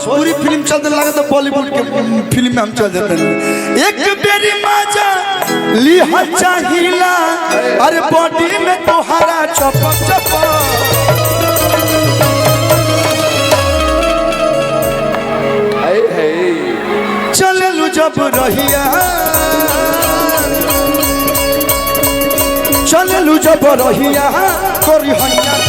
Bhojpuri film चलते लगा तो बॉलीवुड के फिल्म में हम चल जाते हैं। एक बेरी मजा ली चाहिला अरे बॉडी में तोहरा चपक चपक चललू जब रहिया चललू जब रहिया करी हैया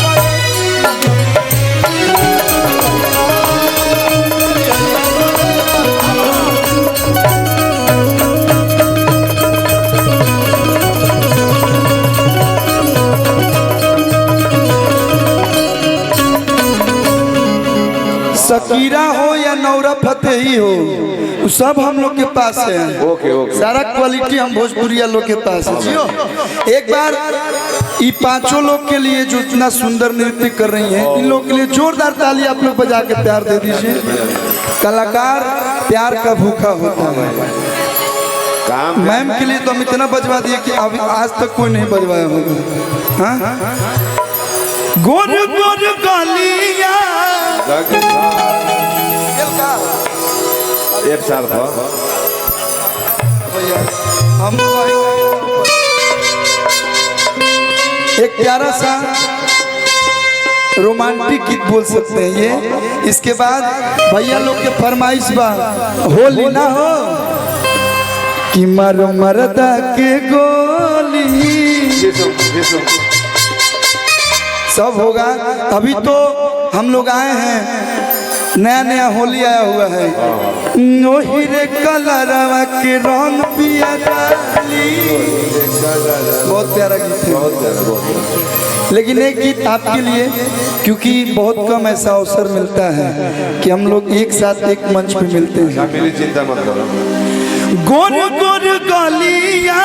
शकीरा हो या नौरा फतेही हो सब हम लोग के पास है। ओके ओके। सारा क्वालिटी हम भोजपुरिया लोग के पास है। जियो एक बार ये पांचों लोग के लिए जो इतना सुंदर नृत्य कर रही हैं इन लोग के लिए जोरदार ताली आप लोग बजा के प्यार दे दीजिए। कलाकार प्यार का भूखा होता है। मैम के लिए तो हम इतना बजवा दिए कि अभी आज तक कोई नहीं बजवाया होगा। हाँ गोर गोर गालिया एक साल था हम एक प्यारा सा रोमांटिक गीत बोल सकते हैं ये। इसके बाद भैया लोग के फरमाइश बा होली ना हो कि मारो मरदा के गोली सब होगा। अभी तो हम लोग आए हैं नया नया होली आया हुआ है। नोहिरे कलरवा के रंग पिया डाली बहुत प्यारा गीत है। बहुत प्यारा। लेकिन एक गीत आपके लिए क्योंकि बहुत कम ऐसा अवसर मिलता है कि हम लोग एक साथ एक मंच पे मिलते हैं। मेरी चिंता मत करो। गोर गोर गलिया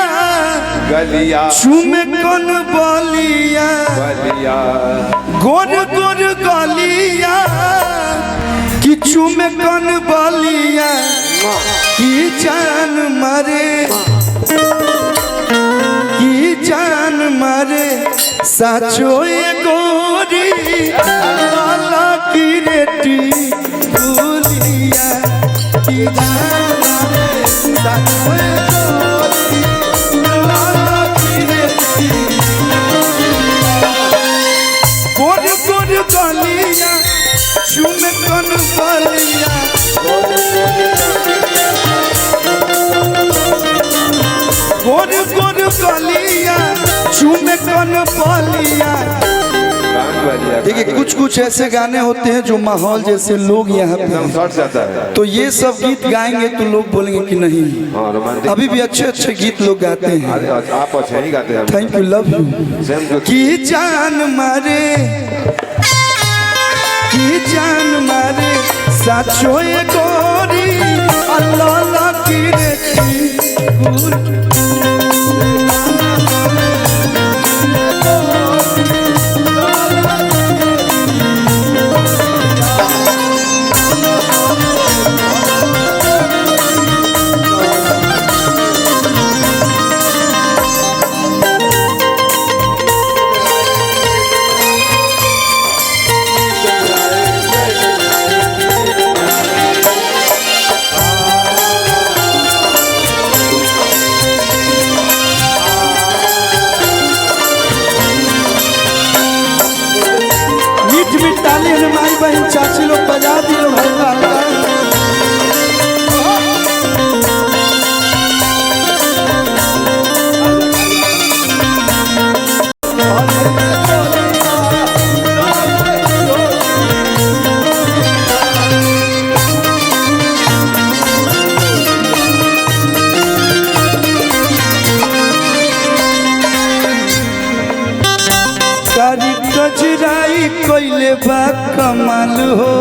गलिया चूमे कौन बलिया गलिया गोर गोर गलिया कि चूमे कौन बलिया की जान मारे की जान मारे साचो ये गोरी लाला की रेटी भूलिया की जान मारे साचो ये गोरी लाला की रेटी गोर गोर गलिया चूमे कौन बलिया गोर गोर गलिया चूमे कौन बलिया। देखिए कुछ कुछ ऐसे गाने होते हैं जो माहौल जैसे लोग यहाँ पे तो ये सब गीत गाएंगे तो लोग बोलेंगे कि नहीं अभी भी अच्छे अच्छे गीत लोग गाते हैं। आप अच्छे ही गाते हैं। Thank you love you. की जान मारे की जान मारे साचो ये गोरी अल्लाह की रेती माई बहन चाची लोग बजा दिए कारी कजराई कोइले बा कमाल हो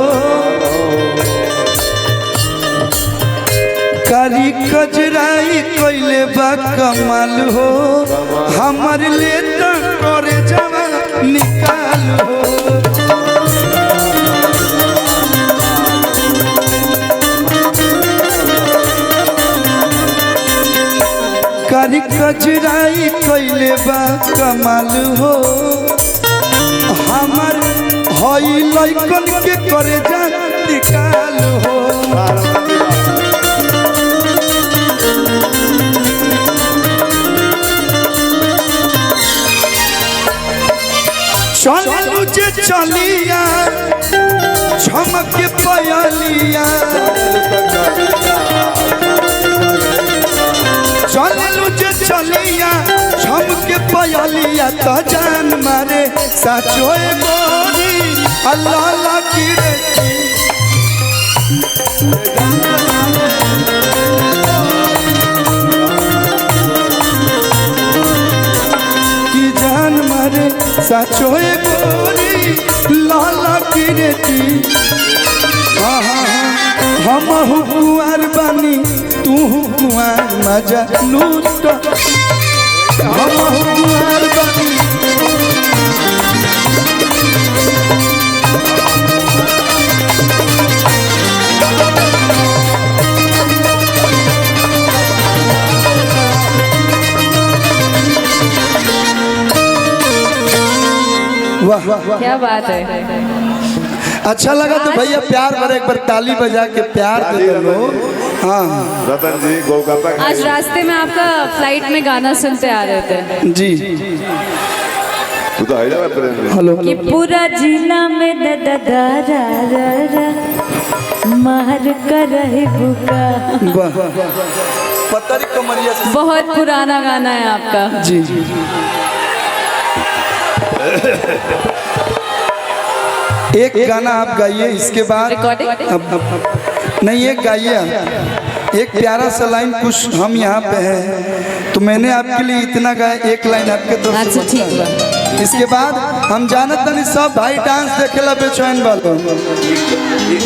कारी कजराई कोइले बा कमाल हो हमार ले करे जवा निकाल हो कारी कजराई कोइले बा कमाल हो हमार हई लइकन के करे जा त्रिकाल हो। चलू जे चलिया झमक पयलिया, चलू जे चलिया झमक पयलिया तो जान मारे साचो गोरी अल्लाह ला की रे की जान मारे साचो गोरी लाला की रेती। हाँ हाँ हाँ हम कुआर बनी तू कुआर मजा लूट, हम कुआर बनी वाह क्या बात है। अच्छा लगा तो भैया प्यार भरे एक बार ताली बजा के प्यार दे दो। हाँ रतन जी गोलगप्पा आज रास्ते में आपका फ्लाइट में गाना सुनते आ रहे थे जी। तू तो हैदराबाद प्रेम में हेलो कि पूरा जिला में मार कर रहे बुका। वाह पतरी कमरिया से बहुत पुराना गाना है आपका जी जी। एक गाना आप गाइए, इसके बाद रिकॉर्डिंग अब नहीं एक गाइए आप। एक प्यारा सा लाइन कुछ हम यहाँ पे हैं तो मैंने आपके लिए इतना गाया, एक लाइन आपके तरफ से अच्छा ठीक है। इसके बाद हम जानत नहीं सब भाई डांस देखेला बेचैन वालों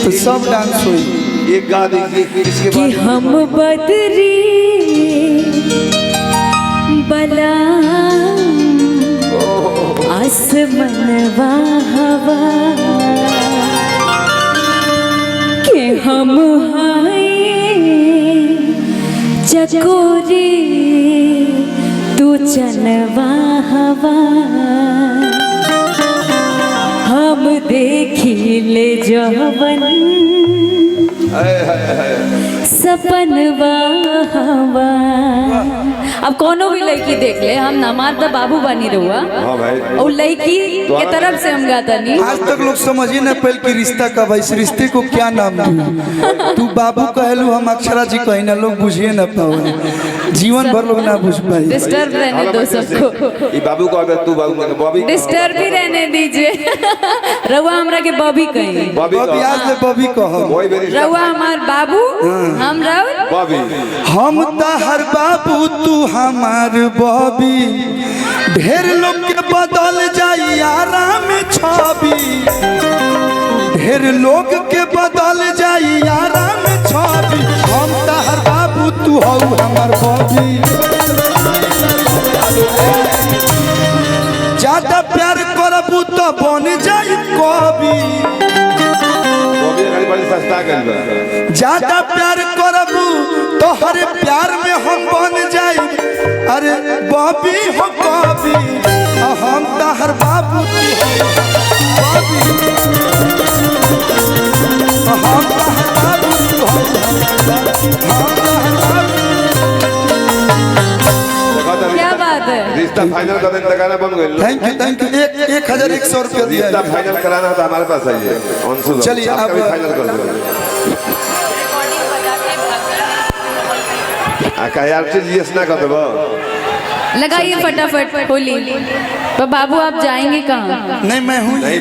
तो सब डांस हुई। एक गा दीजिए इसके कि बाद हम बदरी बला आसमनवा हवा के हम हाय चकोरी तू चनवा हवा। हम देखी ले जवन सपनवा हवा। अब कोनो भी लड़की देख ले, हम नमाज दा बाबू बनी रहुआ हाँ भाई और लड़की के तरफ से हम गाता नहीं। आज तक लोग समझ ही न पाए कि रिश्ता कब है, इस रिश्ते को क्या नाम दूं। तू बाबू कहलू हम अक्षरा जी कहीं ना लोग बुझिए न पाओ, जीवन भर लोग ना बुझ पाए। डिस्टर्ब रहने दो सबको, ये बाबू को अगर तू बाबू ने बॉबी डिस्टर्ब भी रहने दीजिए। रहुआ हमरा के बॉबी कहीं, बॉबी बबी आज ले बबी कहो, वही मेरी रहुआ हमार बाबू हम राउर बॉबी हम तहर बाबू तू हमार बॉबी। ढेर लोग के बदल जाई आराम छवि, ढेर लोग के बदल जाई आराम छवि। हम तहर बाबू तू हौ हमार बॉबी। ज्यादा प्यार करबू तो बन जाई कवि, बॉबी खाली बड़ी सस्ता कर बा। ज्यादा प्यार करबू तो हर प्यार में हम बन जाई। अरे बॉबी हो कवि हम तहर बाबू तू हो बॉबी। हम तहर बाबू तू हो हम तहर बाबू। क्या बात है। रिश्ता फाइनल कर देने गाना बन गई। थैंक यू 1100 रुपया दिया रिश्ता है। फाइनल कराना है तो हमारे पास आइए अंशु। चलिए, आपका अब- भी फाइनल कर दो। यार चीज यस ना कर दो। लगाइए फटाफट होली। तो बाबू आप जाएंगे कहाँ? नहीं मैं हूँ नहीं